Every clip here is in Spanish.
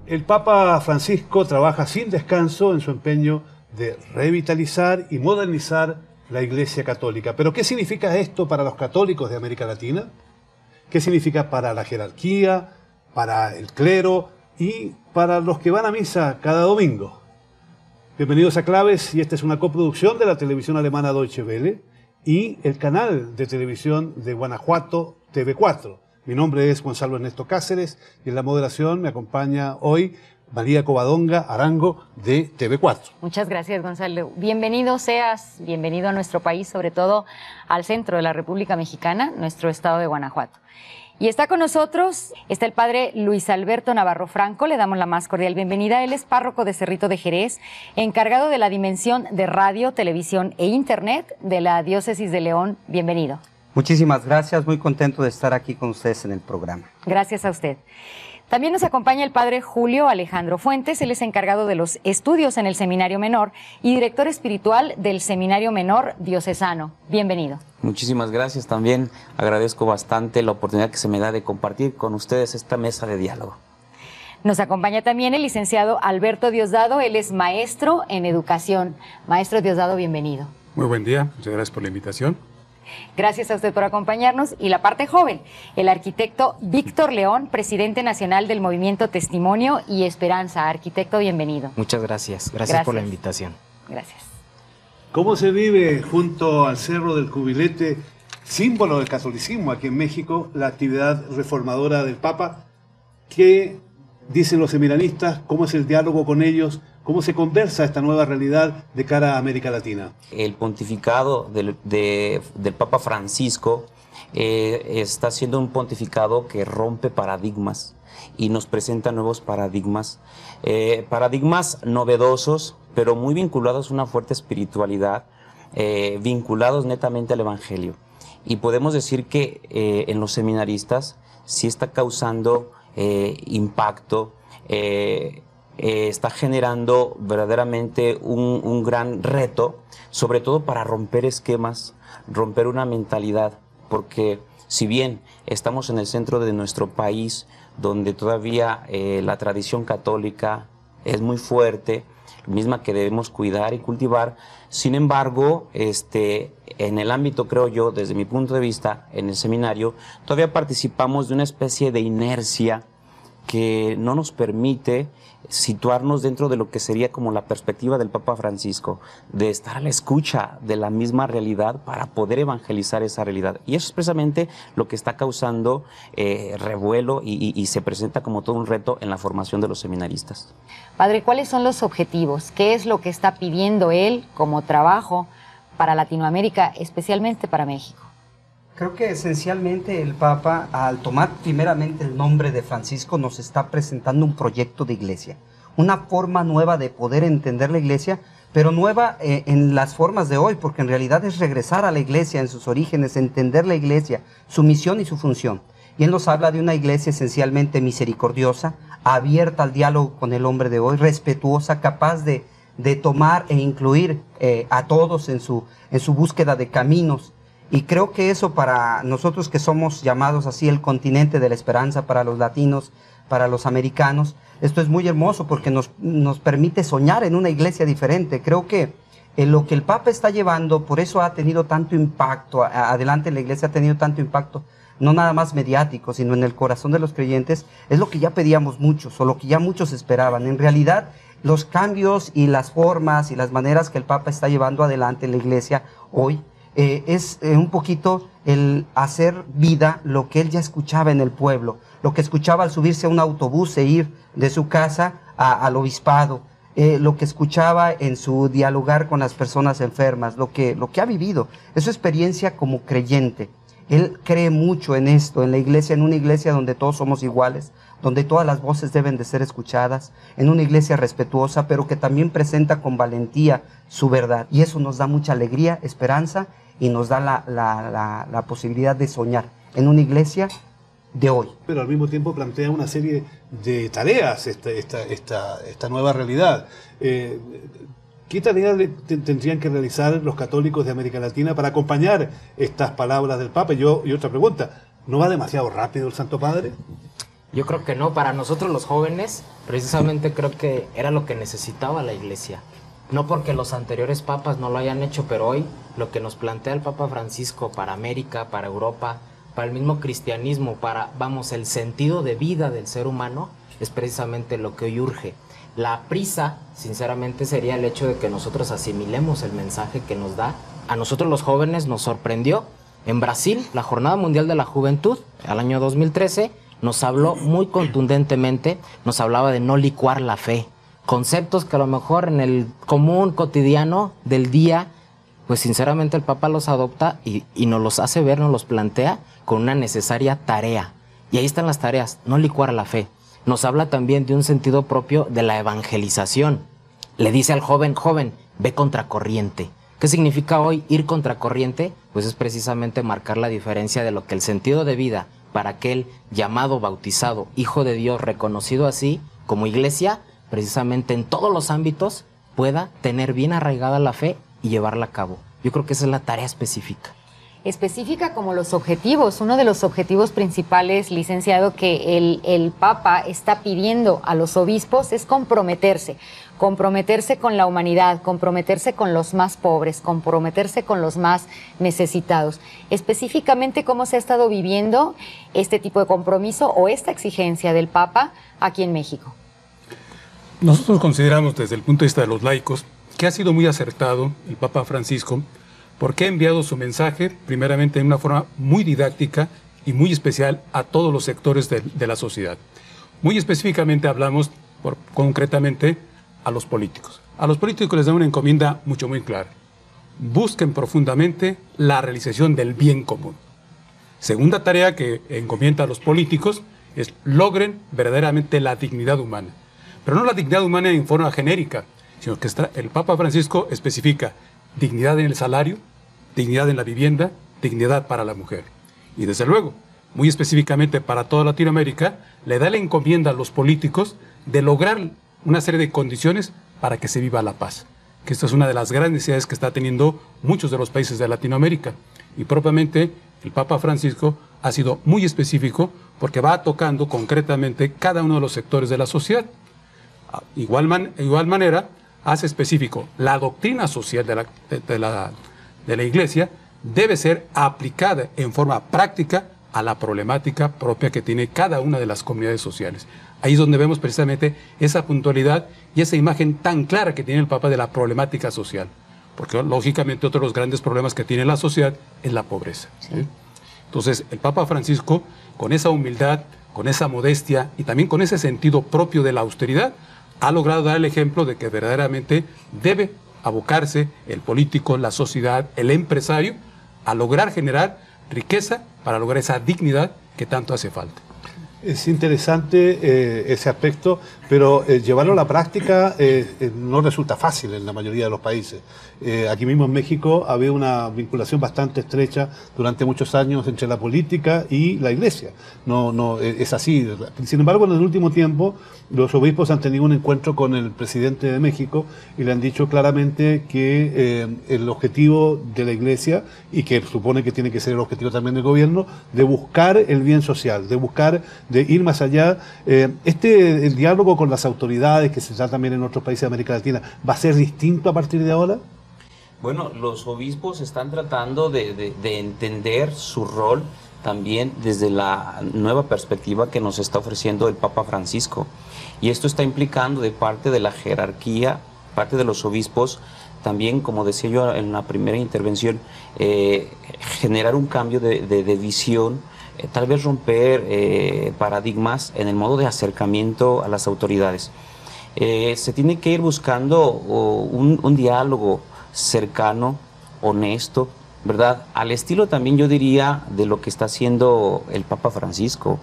El Papa Francisco trabaja sin descanso en su empeño de revitalizar y modernizar la Iglesia Católica. Pero ¿qué significa esto para los católicos de América Latina? ¿Qué significa para la jerarquía, para el clero y para los que van a misa cada domingo? Bienvenidos a Claves, y esta es una coproducción de la televisión alemana Deutsche Welle y el canal de televisión de Guanajuato TV4. Mi nombre es Gonzalo Ernesto Cáceres y en la moderación me acompaña hoy María Covadonga Arango de TV4. Muchas gracias, Gonzalo. Bienvenido seas, bienvenido a nuestro país, sobre todo al centro de la República Mexicana, nuestro estado de Guanajuato. Y está con nosotros, está el padre Luis Alberto Navarro Franco, le damos la más cordial bienvenida. Él es párroco de Cerrito de Jerez, encargado de la dimensión de radio, televisión e internet de la Diócesis de León. Bienvenido. Muchísimas gracias, muy contento de estar aquí con ustedes en el programa. Gracias a usted. También nos acompaña el padre Julio Alejandro Fuentes, él es encargado de los estudios en el Seminario Menor y director espiritual del Seminario Menor Diocesano. Bienvenido. Muchísimas gracias, también agradezco bastante la oportunidad que se me da de compartir con ustedes esta mesa de diálogo. Nos acompaña también el licenciado Alberto Diosdado, él es maestro en educación. Maestro Diosdado, bienvenido. Muy buen día, muchas gracias por la invitación. Gracias a usted por acompañarnos. Y la parte joven, el arquitecto Víctor León, presidente nacional del Movimiento Testimonio y Esperanza. Arquitecto, bienvenido. Muchas gracias. Gracias por la invitación. Gracias. ¿Cómo se vive junto al Cerro del Cubilete, símbolo del catolicismo aquí en México, la actividad reformadora del Papa? ¿Qué dicen los seminaristas? ¿Cómo es el diálogo con ellos? ¿Cómo se conversa esta nueva realidad de cara a América Latina? El pontificado del Papa Francisco está siendo un pontificado que rompe paradigmas y nos presenta nuevos paradigmas, paradigmas novedosos, pero muy vinculados a una fuerte espiritualidad, vinculados netamente al Evangelio. Y podemos decir que en los seminaristas sí está causando impacto, está generando verdaderamente un gran reto, sobre todo para romper esquemas, romper una mentalidad, porque si bien estamos en el centro de nuestro país, donde todavía la tradición católica es muy fuerte, misma que debemos cuidar y cultivar, sin embargo, en el ámbito, creo yo, desde mi punto de vista, en el seminario, todavía participamos de una especie de inercia que no nos permite situarnos dentro de lo que sería como la perspectiva del Papa Francisco, de estar a la escucha de la misma realidad para poder evangelizar esa realidad. Y eso es precisamente lo que está causando revuelo y se presenta como todo un reto en la formación de los seminaristas. Padre, ¿cuáles son los objetivos? ¿Qué es lo que está pidiendo él como trabajo para Latinoamérica, especialmente para México? Creo que esencialmente el Papa, al tomar primeramente el nombre de Francisco, nos está presentando un proyecto de iglesia, una forma nueva de poder entender la iglesia, pero nueva en las formas de hoy, porque en realidad es regresar a la iglesia en sus orígenes, entender la iglesia, su misión y su función. Y él nos habla de una iglesia esencialmente misericordiosa, abierta al diálogo con el hombre de hoy, respetuosa, capaz de tomar e incluir a todos en su búsqueda de caminos. Y creo que eso, para nosotros que somos llamados así el continente de la esperanza, para los latinos, para los americanos, esto es muy hermoso porque nos permite soñar en una iglesia diferente. Creo que lo que el Papa está llevando, por eso ha tenido tanto impacto, adelante la iglesia ha tenido tanto impacto, no nada más mediático, sino en el corazón de los creyentes, es lo que ya pedíamos muchos, o lo que ya muchos esperaban. En realidad, los cambios y las formas y las maneras que el Papa está llevando adelante la iglesia hoy, es un poquito el hacer vida lo que él ya escuchaba en el pueblo, lo que escuchaba al subirse a un autobús e ir de su casa al obispado, lo que escuchaba en su dialogar con las personas enfermas, lo que ha vivido, es su experiencia como creyente. Él cree mucho en esto, en la iglesia, en una iglesia donde todos somos iguales, donde todas las voces deben de ser escuchadas, en una iglesia respetuosa, pero que también presenta con valentía su verdad. Y eso nos da mucha alegría, esperanza, y nos da la posibilidad de soñar en una iglesia de hoy. Pero al mismo tiempo plantea una serie de tareas esta nueva realidad. ¿Qué tareas tendrían que realizar los católicos de América Latina para acompañar estas palabras del Papa? Y otra pregunta, ¿no va demasiado rápido el Santo Padre? Yo creo que no, para nosotros los jóvenes, precisamente creo que era lo que necesitaba la Iglesia. No porque los anteriores papas no lo hayan hecho, pero hoy lo que nos plantea el Papa Francisco para América, para Europa, para el mismo cristianismo, para, vamos, el sentido de vida del ser humano, es precisamente lo que hoy urge. La prisa, sinceramente, sería el hecho de que nosotros asimilemos el mensaje que nos da. A nosotros los jóvenes nos sorprendió. En Brasil, la Jornada Mundial de la Juventud, al año 2013, nos habló muy contundentemente, nos hablaba de no licuar la fe. Conceptos que a lo mejor en el común cotidiano del día, pues sinceramente el Papa los adopta y nos los hace ver, nos los plantea con una necesaria tarea. Y ahí están las tareas, no licuar la fe. Nos habla también de un sentido propio de la evangelización. Le dice al joven, ve contracorriente. ¿Qué significa hoy ir contracorriente? Pues es precisamente marcar la diferencia de lo que el sentido de vida para aquel llamado, bautizado, hijo de Dios, reconocido así como iglesia, precisamente en todos los ámbitos pueda tener bien arraigada la fe y llevarla a cabo. Yo creo que esa es la tarea específica. Específica como los objetivos. Uno de los objetivos principales, licenciado, que el Papa está pidiendo a los obispos es comprometerse con la humanidad, comprometerse con los más pobres, comprometerse con los más necesitados. Específicamente, ¿cómo se ha estado viviendo este tipo de compromiso o esta exigencia del Papa aquí en México? Nosotros consideramos desde el punto de vista de los laicos que ha sido muy acertado el Papa Francisco porque ha enviado su mensaje primeramente de una forma muy didáctica y muy especial a todos los sectores de la sociedad. Muy específicamente hablamos concretamente a los políticos. A los políticos les da una encomienda muy clara. Busquen profundamente la realización del bien común. Segunda tarea que encomienda a los políticos es logren verdaderamente la dignidad humana. Pero no la dignidad humana en forma genérica, sino que el Papa Francisco especifica dignidad en el salario, dignidad en la vivienda, dignidad para la mujer. Y desde luego, muy específicamente para toda Latinoamérica, le da la encomienda a los políticos de lograr una serie de condiciones para que se viva la paz. Que esta es una de las grandes necesidades que está teniendo muchos de los países de Latinoamérica. Y propiamente el Papa Francisco ha sido muy específico porque va tocando concretamente cada uno de los sectores de la sociedad. Igual manera, hace específico la doctrina social de la Iglesia debe ser aplicada en forma práctica a la problemática propia que tiene cada una de las comunidades sociales. Ahí es donde vemos precisamente esa puntualidad y esa imagen tan clara que tiene el Papa de la problemática social. Porque lógicamente otro de los grandes problemas que tiene la sociedad es la pobreza. ¿Sí? Entonces el Papa Francisco, con esa humildad, con esa modestia y también con ese sentido propio de la austeridad, ha logrado dar el ejemplo de que verdaderamente debe abocarse el político, la sociedad, el empresario, a lograr generar riqueza para lograr esa dignidad que tanto hace falta. Es interesante ese aspecto, pero llevarlo a la práctica no resulta fácil en la mayoría de los países. Aquí mismo en México había una vinculación bastante estrecha durante muchos años entre la política y la iglesia. No es así. Sin embargo, en el último tiempo, los obispos han tenido un encuentro con el presidente de México y le han dicho claramente que el objetivo de la iglesia, y que supone que tiene que ser el objetivo también del gobierno, de buscar el bien social, de buscar de ir más allá. El diálogo con las autoridades que se da también en otros países de América Latina, ¿va a ser distinto a partir de ahora? Bueno, los obispos están tratando de entender su rol también desde la nueva perspectiva que nos está ofreciendo el Papa Francisco. Y esto está implicando de parte de la jerarquía, parte de los obispos, también, como decía yo en la primera intervención, generar un cambio de visión, tal vez romper paradigmas en el modo de acercamiento a las autoridades. Se tiene que ir buscando un diálogo cercano, honesto, ¿verdad? Al estilo también, yo diría, de lo que está haciendo el Papa Francisco.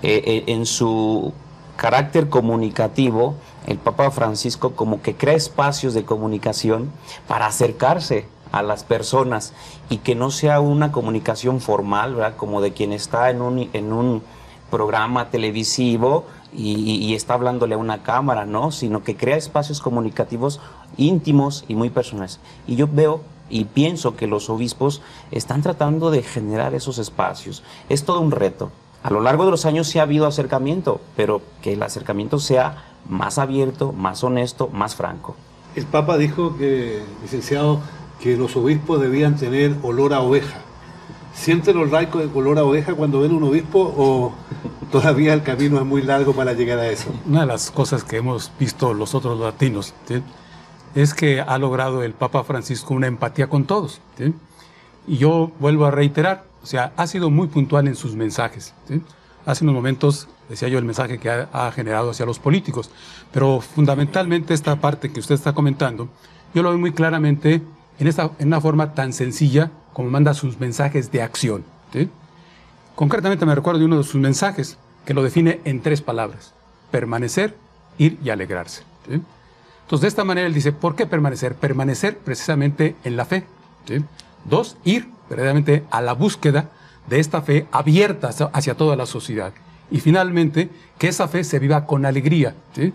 En su carácter comunicativo, el Papa Francisco como que crea espacios de comunicación para acercarse a las personas y que no sea una comunicación formal, ¿verdad? Como de quien está en un programa televisivo y está hablándole a una cámara, ¿no? Sino que crea espacios comunicativos íntimos y muy personales. Y yo veo y pienso que los obispos están tratando de generar esos espacios. Es todo un reto. A lo largo de los años sí ha habido acercamiento, pero que el acercamiento sea más abierto, más honesto, más franco. El Papa dijo que, licenciado, que los obispos debían tener olor a oveja. ¿Sienten los laicos de olor a oveja cuando ven un obispo o todavía el camino es muy largo para llegar a eso? Una de las cosas que hemos visto los otros latinos, ¿sí?, es que ha logrado el Papa Francisco una empatía con todos, ¿sí? Y yo vuelvo a reiterar, o sea, ha sido muy puntual en sus mensajes, ¿sí? Hace unos momentos decía yo el mensaje que ha generado hacia los políticos, pero fundamentalmente esta parte que usted está comentando, yo lo veo muy claramente en una forma tan sencilla como manda sus mensajes de acción, ¿sí? Concretamente me recuerdo de uno de sus mensajes que lo define en 3 palabras: permanecer, ir y alegrarse, ¿sí? Entonces, de esta manera él dice, ¿por qué permanecer? Permanecer precisamente en la fe, ¿sí? 2, ir verdaderamente a la búsqueda de esta fe abierta hacia toda la sociedad. Y finalmente, que esa fe se viva con alegría, ¿sí?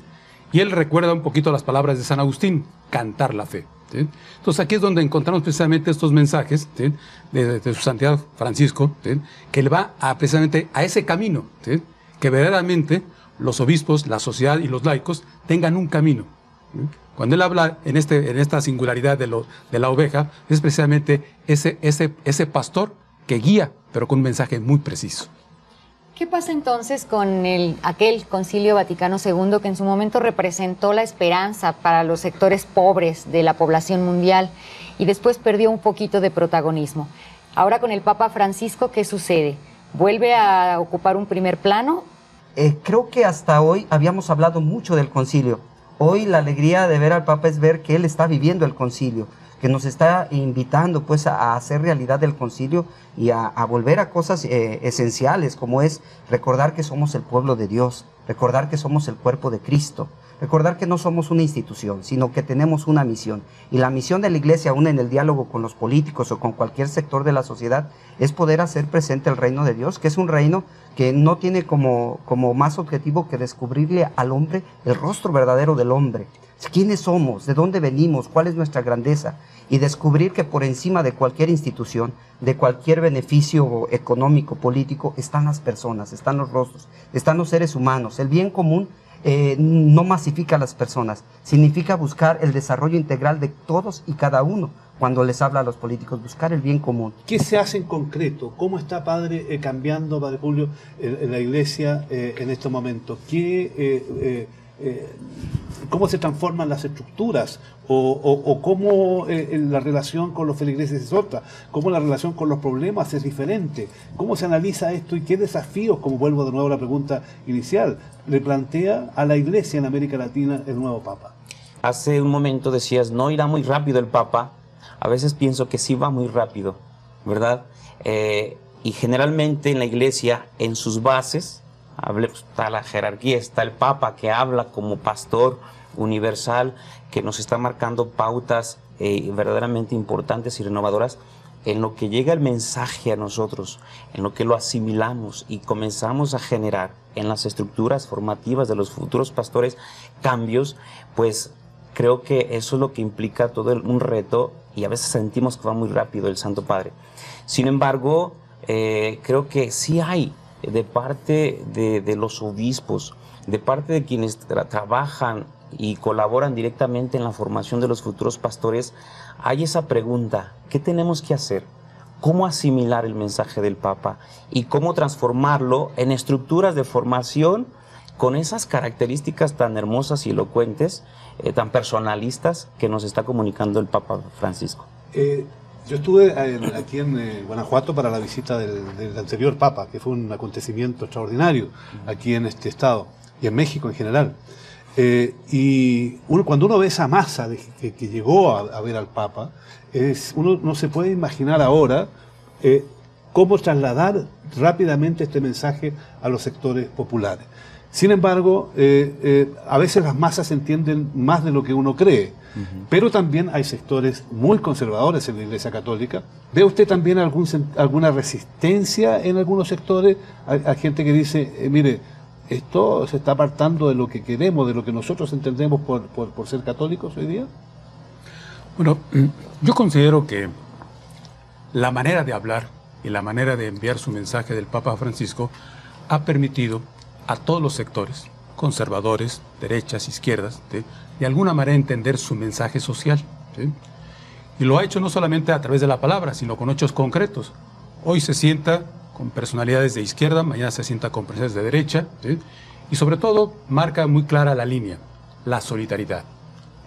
Y él recuerda un poquito las palabras de San Agustín, cantar la fe, ¿sí? Entonces aquí es donde encontramos precisamente estos mensajes, ¿sí?, de su santidad Francisco, ¿sí?, que le va precisamente a ese camino, ¿sí?, que verdaderamente los obispos, la sociedad y los laicos tengan un camino. Cuando él habla en esta singularidad de la oveja, es precisamente ese pastor que guía, pero con un mensaje muy preciso. ¿Qué pasa entonces con aquel Concilio Vaticano II que en su momento representó la esperanza para los sectores pobres de la población mundial y después perdió un poquito de protagonismo? Ahora con el Papa Francisco, ¿qué sucede? ¿Vuelve a ocupar un primer plano? Creo que hasta hoy habíamos hablado mucho del concilio. Hoy la alegría de ver al Papa es ver que él está viviendo el concilio, que nos está invitando pues a hacer realidad del concilio y a volver a cosas esenciales, como es recordar que somos el pueblo de Dios, recordar que somos el cuerpo de Cristo, recordar que no somos una institución, sino que tenemos una misión. Y la misión de la Iglesia, aún en el diálogo con los políticos o con cualquier sector de la sociedad, es poder hacer presente el reino de Dios, que es un reino que no tiene como más objetivo que descubrirle al hombre el rostro verdadero del hombre. ¿Quiénes somos? ¿De dónde venimos? ¿Cuál es nuestra grandeza? Y descubrir que por encima de cualquier institución, de cualquier beneficio económico, político, están las personas, están los rostros, están los seres humanos. El bien común no masifica a las personas, significa buscar el desarrollo integral de todos y cada uno. Cuando les habla a los políticos, buscar el bien común. ¿Qué se hace en concreto? ¿Cómo está, padre, cambiando, padre Julio, en la Iglesia en estos momentos? ¿Cómo se transforman las estructuras? ¿O cómo la relación con los feligreses es otra? ¿Cómo la relación con los problemas es diferente? ¿Cómo se analiza esto y qué desafíos, como vuelvo de nuevo a la pregunta inicial, le plantea a la Iglesia en América Latina el nuevo Papa? Hace un momento decías, no irá muy rápido el Papa. A veces pienso que sí va muy rápido, ¿verdad? Y generalmente en la Iglesia, en sus bases, está la jerarquía, está el Papa que habla como pastor universal, que nos está marcando pautas verdaderamente importantes y renovadoras en lo que llega el mensaje a nosotros, en lo que lo asimilamos y comenzamos a generar en las estructuras formativas de los futuros pastores cambios. Pues creo que eso es lo que implica todo un reto, y a veces sentimos que va muy rápido el Santo Padre. Sin embargo, creo que sí hay de parte de los obispos, de parte de quienes trabajan y colaboran directamente en la formación de los futuros pastores, hay esa pregunta: ¿qué tenemos que hacer? ¿Cómo asimilar el mensaje del Papa? Y cómo transformarlo en estructuras de formación con esas características tan hermosas y elocuentes, tan personalistas que nos está comunicando el Papa Francisco. Yo estuve aquí en Guanajuato para la visita del anterior Papa, que fue un acontecimiento extraordinario aquí en este estado y en México en general. Cuando uno ve esa masa que llegó a ver al Papa, uno no se puede imaginar ahora cómo trasladar rápidamente este mensaje a los sectores populares. Sin embargo, a veces las masas entienden más de lo que uno cree, pero también hay sectores muy conservadores en la Iglesia Católica. ¿Ve usted también alguna resistencia en algunos sectores a gente que dice, mire, esto se está apartando de lo que queremos, de lo que nosotros entendemos por ser católicos hoy día? Bueno, yo considero que la manera de hablar y la manera de enviar su mensaje del Papa Francisco ha permitido a todos los sectores, conservadores, derechas, izquierdas, ¿sí?, de alguna manera entender su mensaje social, ¿sí? Y lo ha hecho no solamente a través de la palabra, sino con hechos concretos. Hoy se sienta con personalidades de izquierda, mañana se sienta con personalidades de derecha, ¿sí? Y sobre todo marca muy clara la línea, la solidaridad,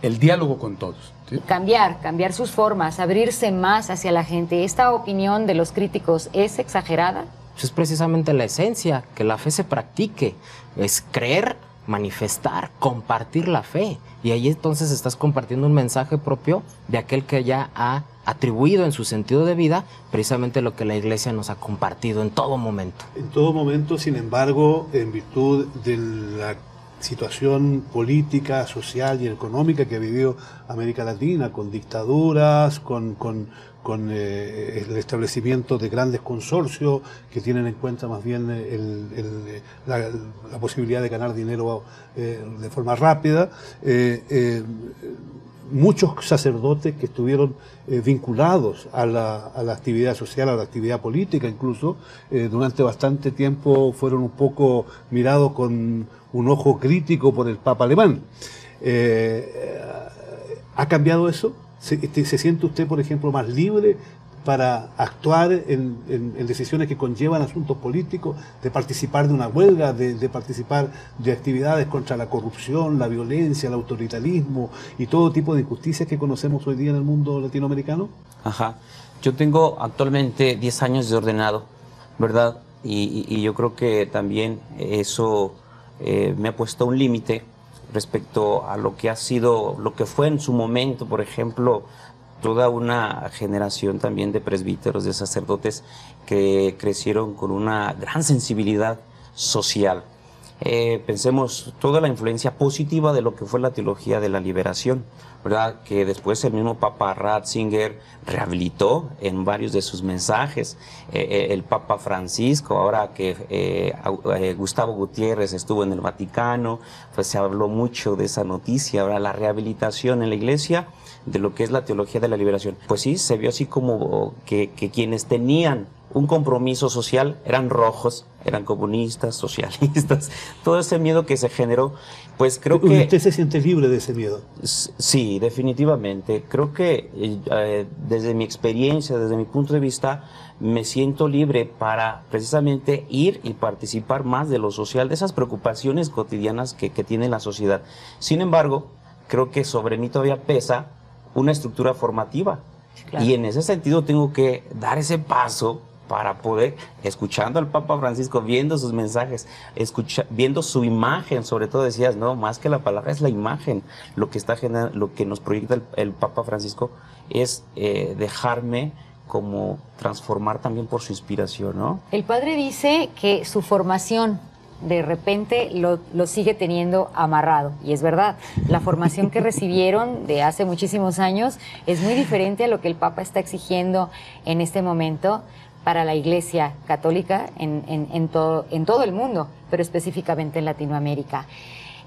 el diálogo con todos, ¿sí? Cambiar sus formas, abrirse más hacia la gente. ¿Esta opinión de los críticos es exagerada? Es precisamente la esencia, que la fe se practique, es creer, manifestar, compartir la fe. Y ahí entonces estás compartiendo un mensaje propio de aquel que ya ha atribuido en su sentido de vida precisamente lo que la Iglesia nos ha compartido en todo momento. En todo momento, sin embargo, en virtud de la situación política, social y económica que ha vivido América Latina, con dictaduras, con el establecimiento de grandes consorcios que tienen en cuenta más bien la posibilidad de ganar dinero de forma rápida, muchos sacerdotes que estuvieron vinculados a la actividad social, a la actividad política incluso, durante bastante tiempo fueron un poco mirados con un ojo crítico por el Papa alemán. ¿Ha cambiado eso? ¿Se siente usted, por ejemplo, más libre para actuar en decisiones que conllevan asuntos políticos, de participar de una huelga, de participar de actividades contra la corrupción, la violencia, el autoritarismo y todo tipo de injusticias que conocemos hoy día en el mundo latinoamericano? Ajá. Yo tengo actualmente 10 años de ordenado, ¿verdad? Y yo creo que también eso me ha puesto un límite respecto a lo que ha sido, lo que fue en su momento, por ejemplo, toda una generación también de presbíteros, de sacerdotes que crecieron con una gran sensibilidad social. Pensemos toda la influencia positiva de lo que fue la teología de la liberación, ¿verdad? Que después el mismo Papa Ratzinger rehabilitó en varios de sus mensajes. El Papa Francisco, ahora que Gustavo Gutiérrez estuvo en el Vaticano, pues se habló mucho de esa noticia, ahora la rehabilitación en la Iglesia de lo que es la teología de la liberación. Pues sí, se vio así como que quienes tenían un compromiso social eran rojos, eran comunistas, socialistas, todo ese miedo que se generó, pues creo que... ¿Usted se siente libre de ese miedo? Sí, definitivamente. Creo que desde mi experiencia, desde mi punto de vista, me siento libre para precisamente ir y participar más de lo social, de esas preocupaciones cotidianas que tiene la sociedad. Sin embargo, creo que sobre mí todavía pesa una estructura formativa. Claro. Y en ese sentido tengo que dar ese paso para poder, escuchando al Papa Francisco, viendo sus mensajes, viendo su imagen, sobre todo decías, no, más que la palabra es la imagen, lo que está generando, lo que nos proyecta el Papa Francisco es dejarme como transformar también por su inspiración, ¿no? El padre dice que su formación de repente lo sigue teniendo amarrado, y es verdad, la formación que recibieron de hace muchísimos años es muy diferente a lo que el Papa está exigiendo en este momento para la Iglesia Católica en todo el mundo, pero específicamente en Latinoamérica.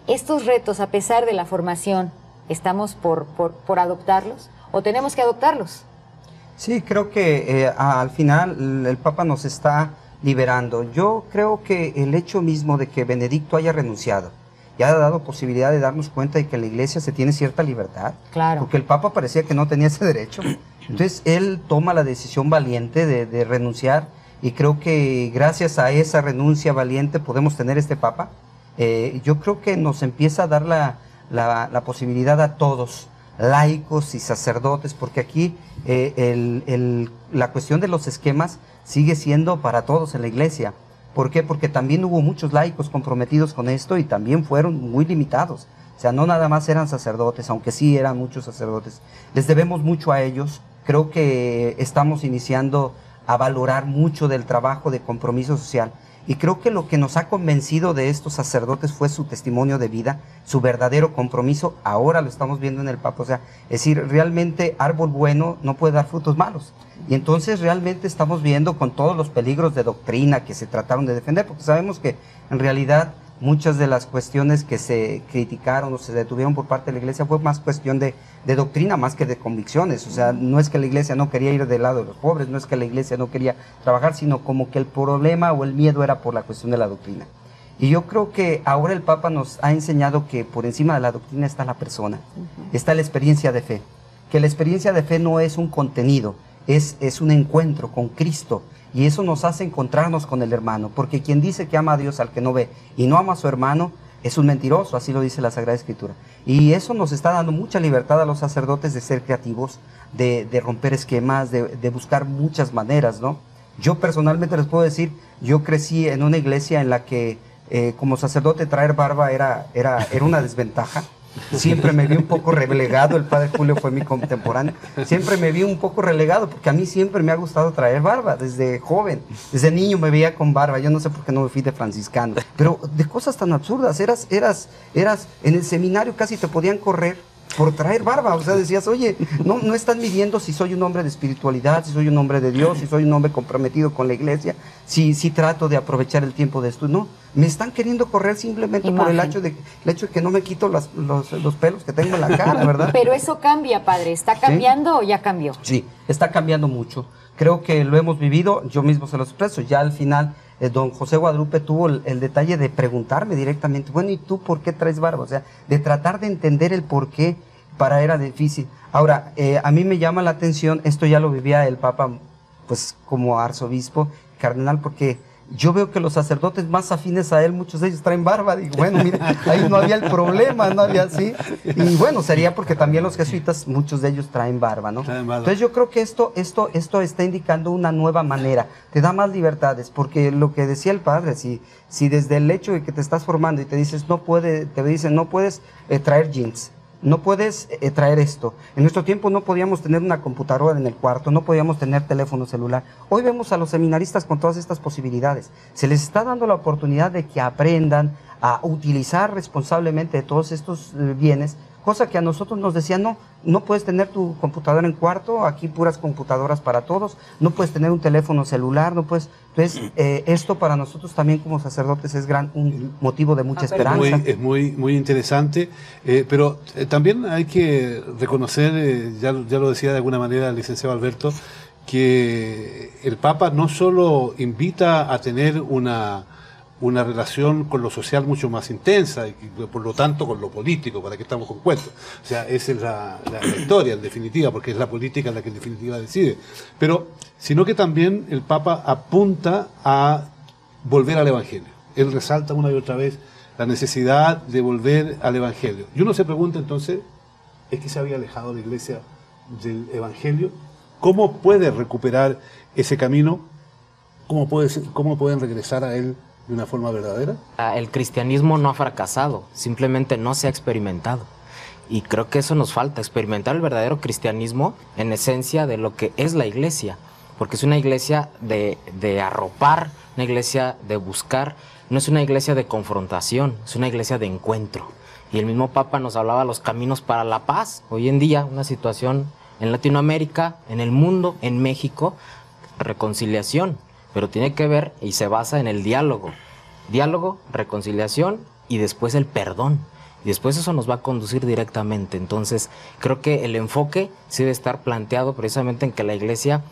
Estos retos, a pesar de la formación, ¿estamos por adoptarlos o tenemos que adoptarlos? Sí, creo que al final el Papa nos está liberando. Yo creo que el hecho mismo de que Benedicto haya renunciado y ha dado posibilidad de darnos cuenta de que en la Iglesia se tiene cierta libertad, claro, porque el Papa parecía que no tenía ese derecho. Entonces él toma la decisión valiente de renunciar, y creo que gracias a esa renuncia valiente podemos tener este Papa. Yo creo que nos empieza a dar la posibilidad a todos, laicos y sacerdotes, porque aquí la cuestión de los esquemas sigue siendo para todos en la Iglesia. ¿Por qué? Porque también hubo muchos laicos comprometidos con esto y también fueron muy limitados. O sea, no nada más eran sacerdotes, aunque sí eran muchos sacerdotes. Les debemos mucho a ellos. Creo que estamos iniciando a valorar mucho del trabajo de compromiso social. Y creo que lo que nos ha convencido de estos sacerdotes fue su testimonio de vida, su verdadero compromiso. Ahora lo estamos viendo en el Papa. O sea, es decir, realmente árbol bueno no puede dar frutos malos. Y entonces realmente estamos viendo con todos los peligros de doctrina que se trataron de defender, porque sabemos que en realidad muchas de las cuestiones que se criticaron o se detuvieron por parte de la iglesia fue más cuestión de doctrina más que de convicciones. O sea, no es que la iglesia no quería ir del lado de los pobres, no es que la iglesia no quería trabajar, sino como que el problema o el miedo era por la cuestión de la doctrina. Y yo creo que ahora el Papa nos ha enseñado que por encima de la doctrina está la persona, está la experiencia de fe, que la experiencia de fe no es un contenido, es un encuentro con Cristo. Y eso nos hace encontrarnos con el hermano, porque quien dice que ama a Dios al que no ve y no ama a su hermano, es un mentiroso, así lo dice la Sagrada Escritura. Y eso nos está dando mucha libertad a los sacerdotes de ser creativos, de romper esquemas, de buscar muchas maneras, ¿no? Yo personalmente les puedo decir, yo crecí en una iglesia en la que como sacerdote traer barba era una desventaja. Siempre me vi un poco relegado, el padre Julio fue mi contemporáneo, siempre me vi un poco relegado porque a mí siempre me ha gustado traer barba, desde joven, desde niño me veía con barba, yo no sé por qué no me fui de franciscano, pero de cosas tan absurdas, eras en el seminario casi te podían correr por traer barba, o sea, decías, oye, no están midiendo si soy un hombre de espiritualidad, si soy un hombre de Dios, si soy un hombre comprometido con la iglesia, si trato de aprovechar el tiempo de estudio, no, me están queriendo correr simplemente por el hecho de que no me quito los pelos que tengo en la cara, ¿verdad? Pero eso cambia, padre, ¿está cambiando o ya cambió? Sí, está cambiando mucho, creo que lo hemos vivido, yo mismo se lo expreso, ya al final don José Guadalupe tuvo el detalle de preguntarme directamente, bueno, ¿y tú por qué traes barba? O sea, de tratar de entender el por qué para era difícil. Ahora, a mí me llama la atención, esto ya lo vivía el Papa, pues como arzobispo, cardenal, porque yo veo que los sacerdotes más afines a él, muchos de ellos traen barba. Digo, bueno, mira, ahí no había el problema, no había así. Y bueno, sería porque también los jesuitas, muchos de ellos traen barba, ¿no? Entonces yo creo que esto está indicando una nueva manera, te da más libertades, porque lo que decía el padre, si desde el hecho de que te estás formando y te dicen no puedes traer jeans, no puedes traer esto. En nuestro tiempo no podíamos tener una computadora en el cuarto, no podíamos tener teléfono celular. Hoy vemos a los seminaristas con todas estas posibilidades. Se les está dando la oportunidad de que aprendan a utilizar responsablemente todos estos bienes, cosa que a nosotros nos decían, no puedes tener tu computadora en cuarto, aquí puras computadoras para todos, no puedes tener un teléfono celular, no puedes... Entonces, esto para nosotros también como sacerdotes es un motivo de mucha esperanza. Es muy interesante, pero también hay que reconocer, ya lo decía de alguna manera el licenciado Alberto, que el Papa no solo invita a tener una relación con lo social mucho más intensa y por lo tanto con lo político, para que estamos con cuentos. O sea, esa es la historia en definitiva, porque es la política la que en definitiva decide. Pero, sino que también el Papa apunta a volver al Evangelio. Él resalta una y otra vez la necesidad de volver al Evangelio. Y uno se pregunta entonces, ¿es que se había alejado la Iglesia del Evangelio? ¿Cómo puede recuperar ese camino? ¿Cómo pueden regresar a él de una forma verdadera? El cristianismo no ha fracasado, simplemente no se ha experimentado. Y creo que eso nos falta, experimentar el verdadero cristianismo en esencia de lo que es la iglesia. Porque es una iglesia de arropar, una iglesia de buscar, no es una iglesia de confrontación, es una iglesia de encuentro. Y el mismo Papa nos hablaba de los caminos para la paz. Hoy en día, una situación en Latinoamérica, en el mundo, en México, reconciliación. Pero tiene que ver y se basa en el diálogo. Diálogo, reconciliación y después el perdón. Y después eso nos va a conducir directamente. Entonces, creo que el enfoque sí debe estar planteado precisamente en que la Iglesia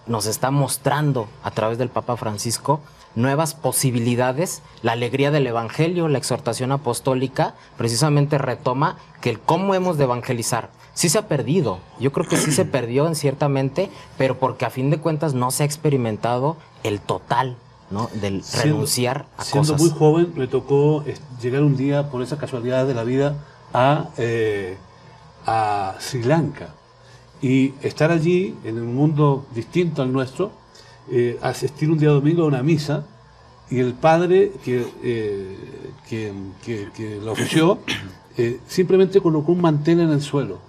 nos está mostrando a través del Papa Francisco nuevas posibilidades. La alegría del Evangelio, la exhortación apostólica, precisamente retoma que el cómo hemos de evangelizar. Sí se ha perdido, yo creo que sí se perdió en ciertamente, pero porque a fin de cuentas no se ha experimentado el total, ¿no? Del renunciar a cosas. Siendo muy joven, me tocó llegar un día, por esa casualidad de la vida, a Sri Lanka. Y estar allí, en un mundo distinto al nuestro, asistir un día domingo a una misa, y el padre que la ofreció, simplemente colocó un mantel en el suelo.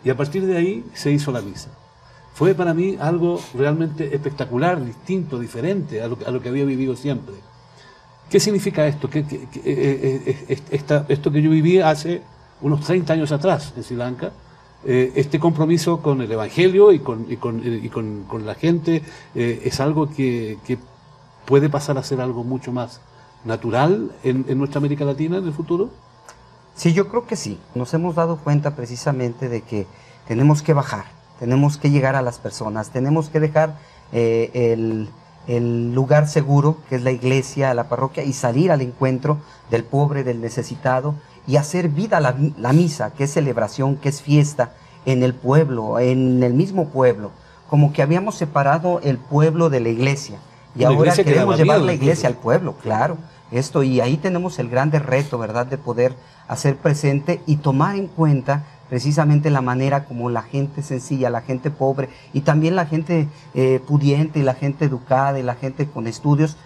Y a partir de ahí se hizo la misa. Fue para mí algo realmente espectacular, distinto, diferente a lo que había vivido siempre. ¿Qué significa esto? Esto que yo viví hace unos 30 años atrás en Sri Lanka, este compromiso con el Evangelio y con la gente, es algo que puede pasar a ser algo mucho más natural en nuestra América Latina en el futuro? Sí, yo creo que sí. Nos hemos dado cuenta precisamente de que tenemos que bajar, tenemos que llegar a las personas, tenemos que dejar el lugar seguro, que es la iglesia, la parroquia, y salir al encuentro del pobre, del necesitado, y hacer vida la misa, que es celebración, que es fiesta en el pueblo, en el mismo pueblo. Como que habíamos separado el pueblo de la iglesia, y La ahora iglesia que queremos daba llevar miedo, la iglesia incluso. al pueblo, claro. Y ahí tenemos el grande reto, ¿verdad?, de poder hacer presente y tomar en cuenta precisamente la manera como la gente sencilla, la gente pobre y también la gente pudiente y la gente educada y la gente con estudios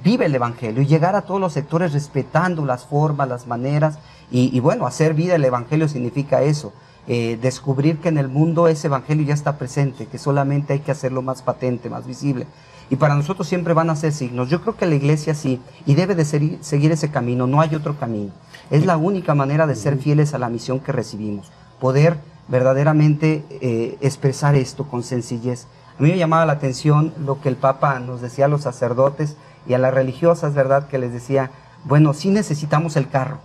vive el Evangelio, y llegar a todos los sectores respetando las formas, las maneras y bueno, hacer vida el Evangelio significa eso, descubrir que en el mundo ese Evangelio ya está presente, que solamente hay que hacerlo más patente, más visible. Y para nosotros siempre van a ser signos. Yo creo que la iglesia sí, y debe de seguir ese camino, no hay otro camino. Es la única manera de ser fieles a la misión que recibimos, poder verdaderamente expresar esto con sencillez. A mí me llamaba la atención lo que el Papa nos decía a los sacerdotes y a las religiosas, ¿verdad?, que les decía, bueno, sí necesitamos el carro,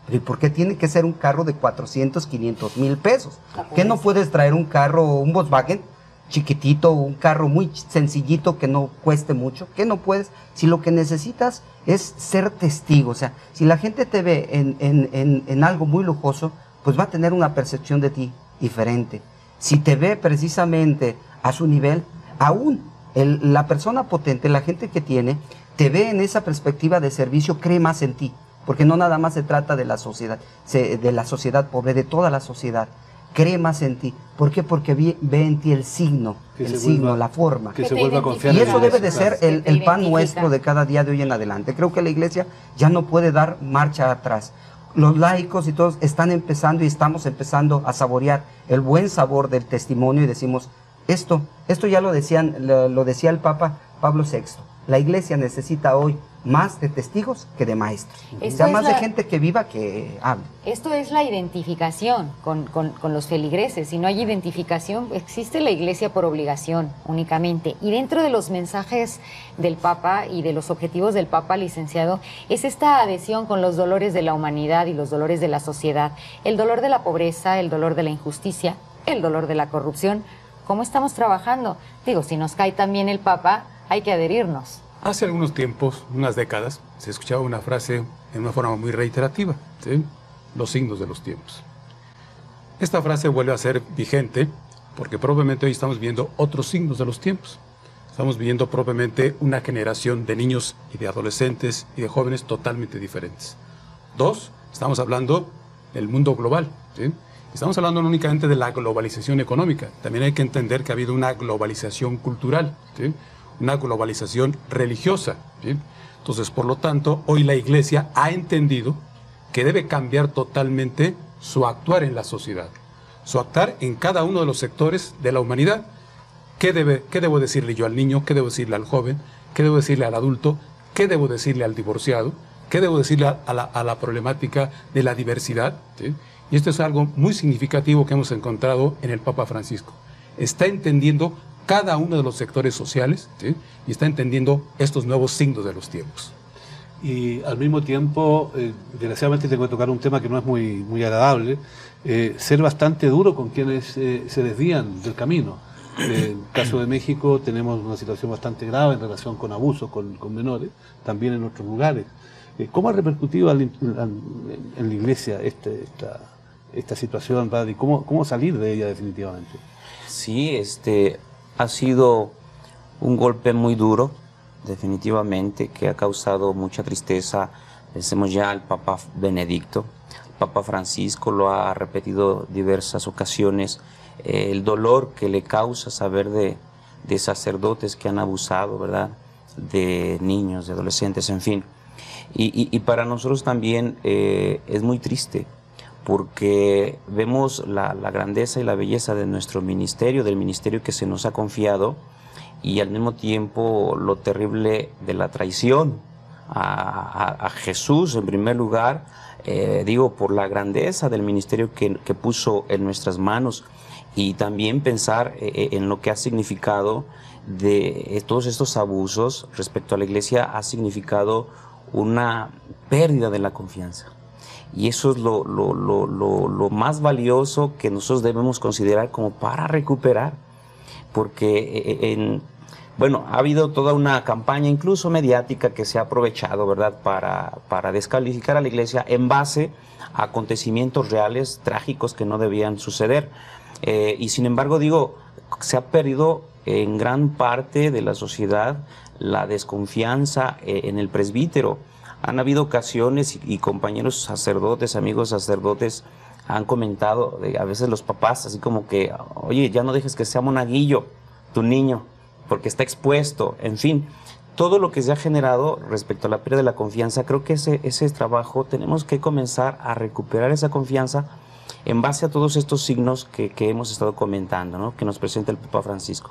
pero ¿y por qué tiene que ser un carro de 400, 500 mil pesos? ¿Qué no puedes traer un carro, un Volkswagen chiquitito, un carro muy sencillito que no cueste mucho? ¿Qué no puedes? Si lo que necesitas es ser testigo, o sea, si la gente te ve en algo muy lujoso, pues va a tener una percepción de ti diferente. Si te ve precisamente a su nivel, aún la persona potente, la gente que tiene, te ve en esa perspectiva de servicio, cree más en ti, porque no nada más se trata de la sociedad pobre, de toda la sociedad. Cree más en ti. ¿Por qué? Porque ve en ti el signo, la forma. Que se vuelva a confiar Y en eso la debe de iglesia, ser claro. el pan nuestro de cada día de hoy en adelante. Creo que la iglesia ya no puede dar marcha atrás. Los laicos y todos están empezando y estamos empezando a saborear el buen sabor del testimonio y decimos, esto ya lo decía el Papa Pablo VI. La iglesia necesita hoy más de testigos que de maestros. O sea, más de gente que viva que hable. Esto es la identificación con los feligreses. Si no hay identificación, existe la iglesia por obligación únicamente. Y dentro de los mensajes del Papa y de los objetivos del Papa, licenciado, es esta adhesión con los dolores de la humanidad y los dolores de la sociedad. El dolor de la pobreza, el dolor de la injusticia, el dolor de la corrupción. ¿Cómo estamos trabajando? Digo, si nos cae también el Papa, hay que adherirnos. Hace algunos tiempos, unas décadas, se escuchaba una frase en una forma muy reiterativa, ¿sí? Los signos de los tiempos. Esta frase vuelve a ser vigente porque probablemente hoy estamos viendo otros signos de los tiempos. Estamos viviendo probablemente una generación de niños y de adolescentes y de jóvenes totalmente diferentes. Dos, estamos hablando del mundo global, ¿sí? Estamos hablando no únicamente de la globalización económica, también hay que entender que ha habido una globalización cultural, ¿sí? Una globalización religiosa, ¿sí? Entonces, por lo tanto, hoy la Iglesia ha entendido que debe cambiar totalmente su actuar en la sociedad, su actuar en cada uno de los sectores de la humanidad. ¿Qué debo decirle yo al niño? ¿Qué debo decirle al joven? ¿Qué debo decirle al adulto? ¿Qué debo decirle al divorciado? ¿Qué debo decirle a la problemática de la diversidad? ¿Sí? Y esto es algo muy significativo que hemos encontrado en el Papa Francisco. Está entendiendo cada uno de los sectores sociales, ¿sí? Y está entendiendo estos nuevos signos de los tiempos. Y al mismo tiempo, desgraciadamente tengo que tocar un tema que no es muy agradable, ser bastante duro con quienes se desvían del camino. En el caso de México tenemos una situación bastante grave en relación con abusos con menores, también en otros lugares. ¿Cómo ha repercutido en la Iglesia esta situación, padre? ¿Y cómo salir de ella definitivamente? Sí, ha sido un golpe muy duro, definitivamente, que ha causado mucha tristeza. Pensemos ya al Papa Benedicto, el Papa Francisco lo ha repetido diversas ocasiones, el dolor que le causa saber de sacerdotes que han abusado, ¿verdad?, de niños, de adolescentes, en fin. Y para nosotros también es muy triste, porque vemos la grandeza y la belleza de nuestro ministerio, del ministerio que se nos ha confiado, y al mismo tiempo lo terrible de la traición a Jesús en primer lugar, por la grandeza del ministerio que puso en nuestras manos, y también pensar en lo que ha significado de todos estos abusos respecto a la Iglesia, ha significado una pérdida de la confianza. Y eso es lo más valioso que nosotros debemos considerar como para recuperar. Porque, bueno, ha habido toda una campaña, incluso mediática, que se ha aprovechado, ¿verdad?, para descalificar a la Iglesia en base a acontecimientos reales, trágicos, que no debían suceder. Y sin embargo, digo, se ha perdido en gran parte de la sociedad la desconfianza en el presbítero. Han habido ocasiones y compañeros sacerdotes, amigos sacerdotes, han comentado, a veces los papás, así como que, oye, ya no dejes que sea monaguillo tu niño, porque está expuesto, en fin. Todo lo que se ha generado respecto a la pérdida de la confianza, creo que ese trabajo tenemos que comenzar a recuperar esa confianza en base a todos estos signos que hemos estado comentando, ¿no?, que nos presenta el Papa Francisco.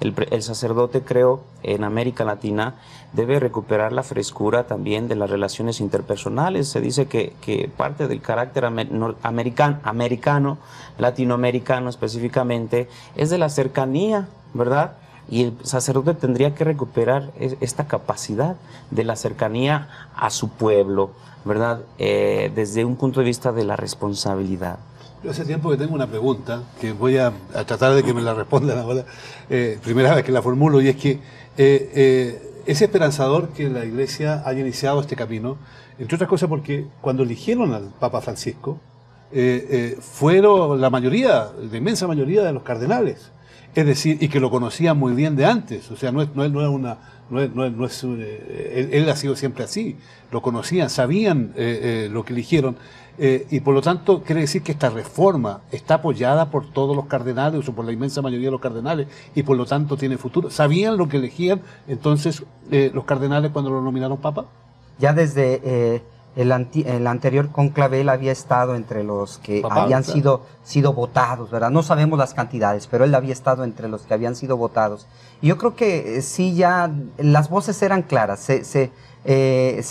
El sacerdote, creo, en América Latina debe recuperar la frescura también de las relaciones interpersonales. Se dice que parte del carácter americano, latinoamericano específicamente, es de la cercanía, ¿verdad? Y el sacerdote tendría que recuperar esta capacidad de la cercanía a su pueblo, ¿verdad? Desde un punto de vista de la responsabilidad. Yo hace tiempo que tengo una pregunta, que voy a tratar de que me la respondan ahora, primera vez que la formulo, y es que es esperanzador que la Iglesia haya iniciado este camino, entre otras cosas porque cuando eligieron al Papa Francisco, fueron la inmensa mayoría de los cardenales, es decir, y que lo conocían muy bien de antes, o sea, él ha sido siempre así, lo conocían, sabían lo que eligieron, y por lo tanto quiere decir que esta reforma está apoyada por todos los cardenales o por la inmensa mayoría de los cardenales y por lo tanto tiene futuro. ¿Sabían lo que elegían entonces los cardenales cuando lo nominaron papa? Ya desde el anterior conclave él había estado entre los que habían sido votados, ¿verdad? No sabemos las cantidades, pero él había estado entre los que habían sido votados. Y yo creo que sí, ya las voces eran claras, se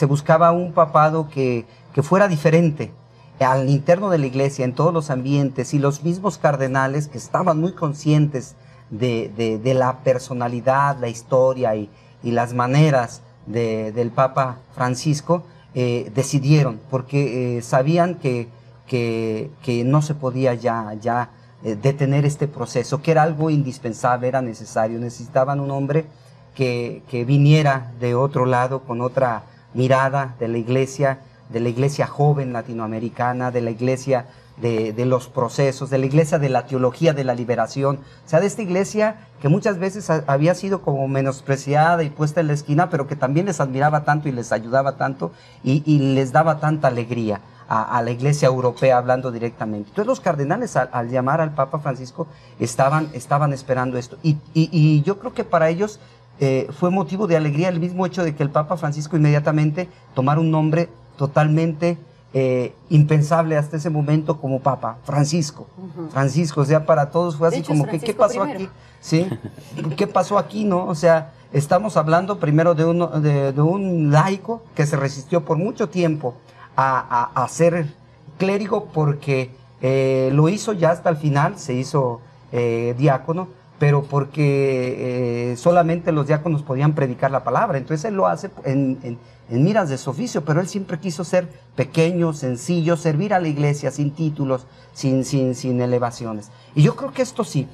buscaba un papado que fuera diferente al interno de la Iglesia, en todos los ambientes, y los mismos cardenales que estaban muy conscientes de la personalidad, la historia y las maneras del Papa Francisco, decidieron, porque sabían que no se podía ya detener este proceso, que era algo indispensable, era necesario. Necesitaban un hombre que viniera de otro lado, con otra mirada de la Iglesia joven latinoamericana, de la Iglesia de los procesos, de la Iglesia de la teología de la liberación, o sea, de esta Iglesia que muchas veces había sido como menospreciada y puesta en la esquina, pero que también les admiraba tanto y les ayudaba tanto y les daba tanta alegría a la Iglesia europea, hablando directamente. Entonces los cardenales al llamar al Papa Francisco estaban esperando esto, y yo creo que para ellos fue motivo de alegría el mismo hecho de que el Papa Francisco inmediatamente tomara un nombre totalmente impensable hasta ese momento como Papa, Francisco. Francisco, o sea, para todos fue así como que, ¿qué pasó aquí? ¿Sí? ¿Qué pasó aquí, no? O sea, estamos hablando primero de un laico que se resistió por mucho tiempo a ser clérigo, porque lo hizo ya hasta el final, se hizo diácono, pero porque solamente los diáconos podían predicar la palabra. Entonces él lo hace en miras de su oficio, pero él siempre quiso ser pequeño, sencillo, servir a la Iglesia sin títulos, sin elevaciones. Y yo creo que esto sí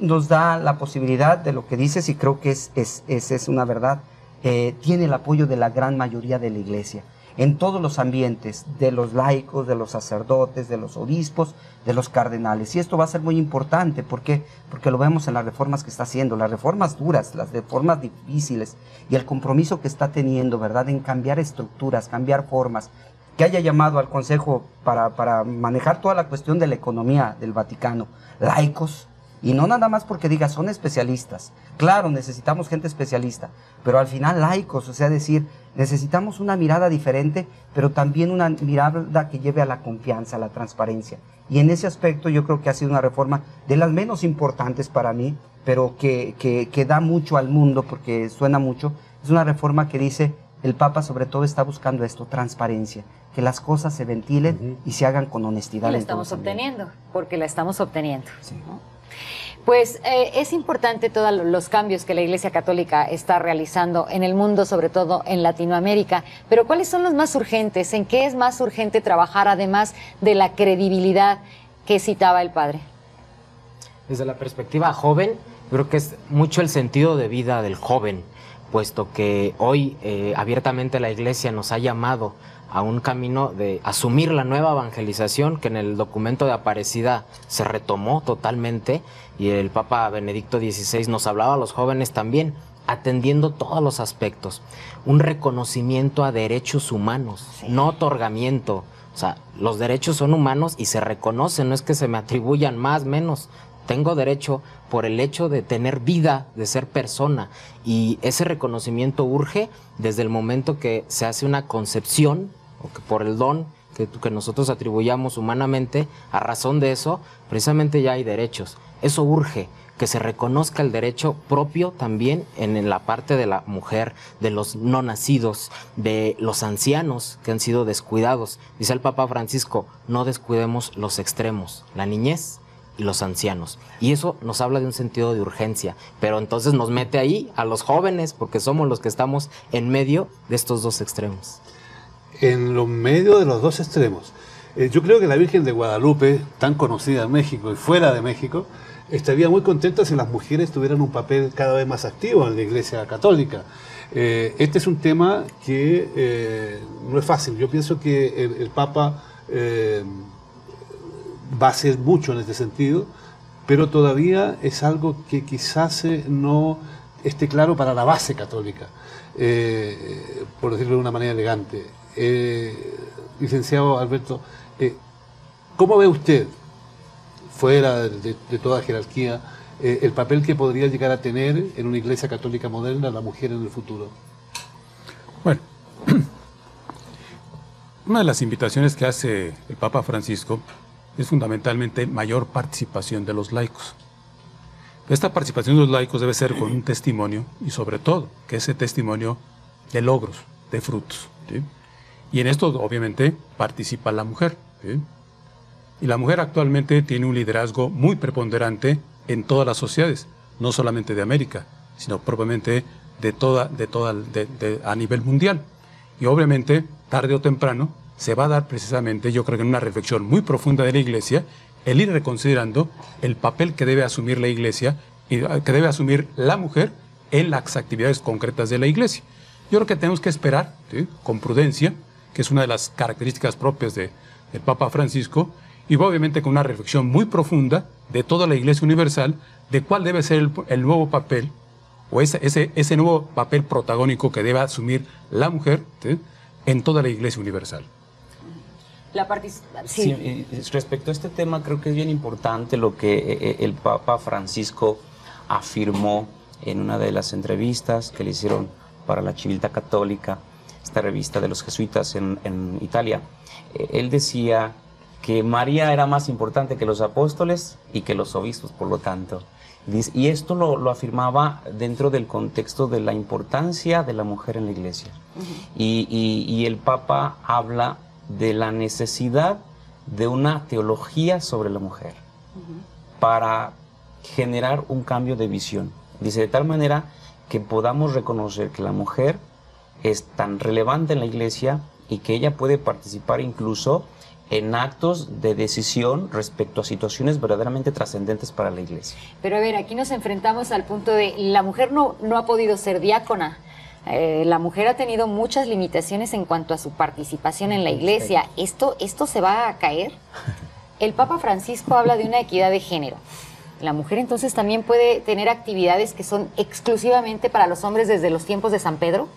nos da la posibilidad de lo que dices, y creo que es una verdad, tiene el apoyo de la gran mayoría de la Iglesia, en todos los ambientes, de los laicos, de los sacerdotes, de los obispos, de los cardenales. Y esto va a ser muy importante, porque lo vemos en las reformas que está haciendo, las reformas duras, las reformas difíciles, y el compromiso que está teniendo, ¿verdad?, en cambiar estructuras, cambiar formas, que haya llamado al Consejo para manejar toda la cuestión de la economía del Vaticano, laicos, y no nada más porque diga son especialistas. Claro, necesitamos gente especialista, pero al final laicos, o sea, decir, necesitamos una mirada diferente, pero también una mirada que lleve a la confianza, a la transparencia. Y en ese aspecto yo creo que ha sido una reforma de las menos importantes para mí, pero que da mucho al mundo, porque suena mucho. Es una reforma que dice, el Papa sobre todo está buscando esto, transparencia, que las cosas se ventilen y se hagan con honestidad. Y la estamos obteniendo, porque la estamos obteniendo. Sí. ¿No? Pues es importante todos los cambios que la Iglesia Católica está realizando en el mundo, sobre todo en Latinoamérica. Pero ¿cuáles son los más urgentes? ¿En qué es más urgente trabajar, además de la credibilidad que citaba el padre? Desde la perspectiva joven, creo que es mucho el sentido de vida del joven, puesto que hoy abiertamente la Iglesia nos ha llamado a un camino de asumir la nueva evangelización que en el documento de Aparecida se retomó totalmente, y el Papa Benedicto XVI nos hablaba a los jóvenes también, atendiendo todos los aspectos. Un reconocimiento a derechos humanos, no otorgamiento. O sea, los derechos son humanos y se reconocen, no es que se me atribuyan más, menos. Tengo derecho por el hecho de tener vida, de ser persona, y ese reconocimiento urge desde el momento que se hace una concepción, o que por el don que nosotros atribuyamos humanamente, a razón de eso, precisamente ya hay derechos. Eso urge, que se reconozca el derecho propio también en la parte de la mujer, de los no nacidos, de los ancianos que han sido descuidados. Dice el Papa Francisco, no descuidemos los extremos, la niñez y los ancianos. Y eso nos habla de un sentido de urgencia, pero entonces nos mete ahí a los jóvenes, porque somos los que estamos en medio de estos dos extremos. En los medios de los dos extremos. Yo creo que la Virgen de Guadalupe, tan conocida en México y fuera de México, estaría muy contenta si las mujeres tuvieran un papel cada vez más activo en la Iglesia Católica. Este es un tema que no es fácil. Yo pienso que el Papa va a hacer mucho en este sentido, pero todavía es algo que quizás no esté claro para la base católica, por decirlo de una manera elegante. Licenciado Alberto, ¿cómo ve usted, fuera de toda jerarquía, el papel que podría llegar a tener en una Iglesia Católica moderna la mujer en el futuro? Bueno, una de las invitaciones que hace el Papa Francisco es fundamentalmente mayor participación de los laicos. Esta participación de los laicos debe ser con un testimonio, y sobre todo que ese testimonio de logros, de frutos, ¿sí? Y en esto obviamente participa la mujer, ¿sí? Y la mujer actualmente tiene un liderazgo muy preponderante en todas las sociedades, no solamente de América, sino propiamente a nivel mundial. Y obviamente, tarde o temprano, se va a dar precisamente, yo creo que en una reflexión muy profunda de la Iglesia, el ir reconsiderando el papel que debe asumir la Iglesia y que debe asumir la mujer en las actividades concretas de la Iglesia. Yo creo que tenemos que esperar, ¿sí?, con prudencia, que es una de las características propias del Papa Francisco, y obviamente con una reflexión muy profunda de toda la Iglesia Universal, de cuál debe ser el nuevo papel, o ese nuevo papel protagónico que debe asumir la mujer, ¿sí?, en toda la Iglesia Universal. Sí, respecto a este tema, creo que es bien importante lo que el Papa Francisco afirmó en una de las entrevistas que le hicieron para la Civiltà Católica, esta revista de los jesuitas en Italia. Él decía que María era más importante que los apóstoles y que los obispos, por lo tanto. Y esto lo afirmaba dentro del contexto de la importancia de la mujer en la Iglesia. Y el Papa habla de la necesidad de una teología sobre la mujer para generar un cambio de visión. Dice, de tal manera que podamos reconocer que la mujer es tan relevante en la Iglesia y que ella puede participar incluso en actos de decisión respecto a situaciones verdaderamente trascendentes para la Iglesia. Pero a ver, aquí nos enfrentamos al punto de la mujer no ha podido ser diácona. La mujer ha tenido muchas limitaciones en cuanto a su participación en la Iglesia. ¿Esto se va a caer? El Papa Francisco habla de una equidad de género. ¿La mujer entonces también puede tener actividades que son exclusivamente para los hombres desde los tiempos de San Pedro?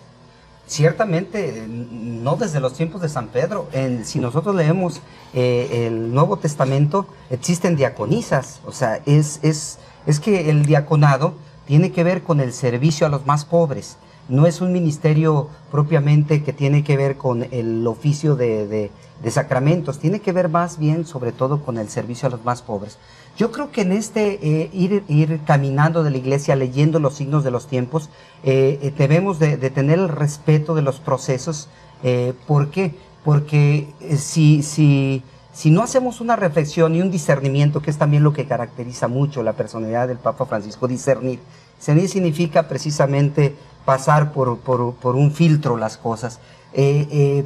Ciertamente, no desde los tiempos de San Pedro. Si nosotros leemos el Nuevo Testamento, existen diaconisas. O sea, es que el diaconado tiene que ver con el servicio a los más pobres. No es un ministerio propiamente que tiene que ver con el oficio de sacramentos. Tiene que ver más bien, sobre todo, con el servicio a los más pobres. Yo creo que en ir caminando de la Iglesia, leyendo los signos de los tiempos, debemos de tener el respeto de los procesos. ¿Por qué? Porque si si no hacemos una reflexión y un discernimiento, que es también lo que caracteriza mucho la personalidad del Papa Francisco, discernir. Discernir significa precisamente pasar por un filtro las cosas.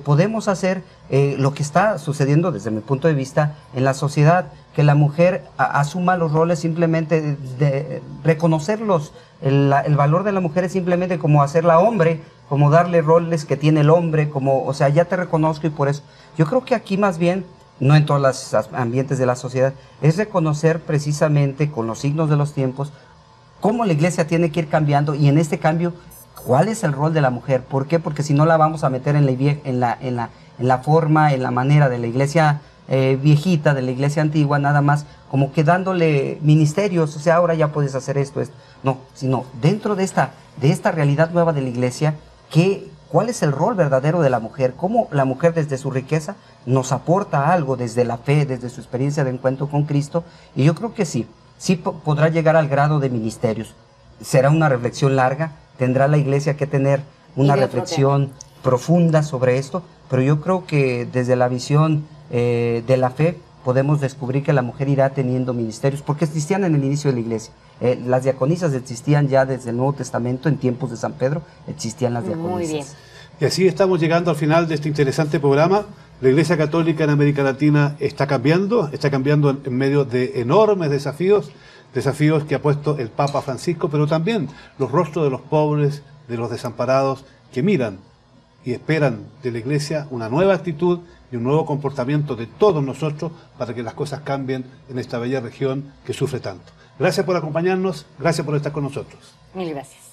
Podemos hacer lo que está sucediendo desde mi punto de vista en la sociedad, que la mujer asuma los roles simplemente de reconocerlos. El valor de la mujer es simplemente como hacerla hombre, como darle roles que tiene el hombre, como, o sea, ya te reconozco y por eso. Yo creo que aquí más bien, no en todos los ambientes de la sociedad, es reconocer precisamente con los signos de los tiempos cómo la iglesia tiene que ir cambiando y en este cambio, ¿cuál es el rol de la mujer? ¿Por qué? Porque si no la vamos a meter en la forma, en la manera de la iglesia viejita, de la iglesia antigua, nada más como que dándole ministerios, o sea, ahora ya puedes hacer esto. No, sino dentro de esta realidad nueva de la iglesia, ¿cuál es el rol verdadero de la mujer? ¿Cómo la mujer desde su riqueza nos aporta algo desde la fe, desde su experiencia de encuentro con Cristo? Y yo creo que sí podrá llegar al grado de ministerios. Será una reflexión larga, tendrá la iglesia que tener una reflexión profunda sobre esto, pero yo creo que desde la visión de la fe podemos descubrir que la mujer irá teniendo ministerios, porque existían en el inicio de la iglesia. Las diaconisas existían ya desde el Nuevo Testamento, en tiempos de San Pedro, existían las diaconisas. Muy bien. Y así estamos llegando al final de este interesante programa. La Iglesia Católica en América Latina está cambiando en medio de enormes desafíos que ha puesto el Papa Francisco, pero también los rostros de los pobres, de los desamparados, que miran y esperan de la Iglesia una nueva actitud y un nuevo comportamiento de todos nosotros para que las cosas cambien en esta bella región que sufre tanto. Gracias por acompañarnos, gracias por estar con nosotros. Mil gracias.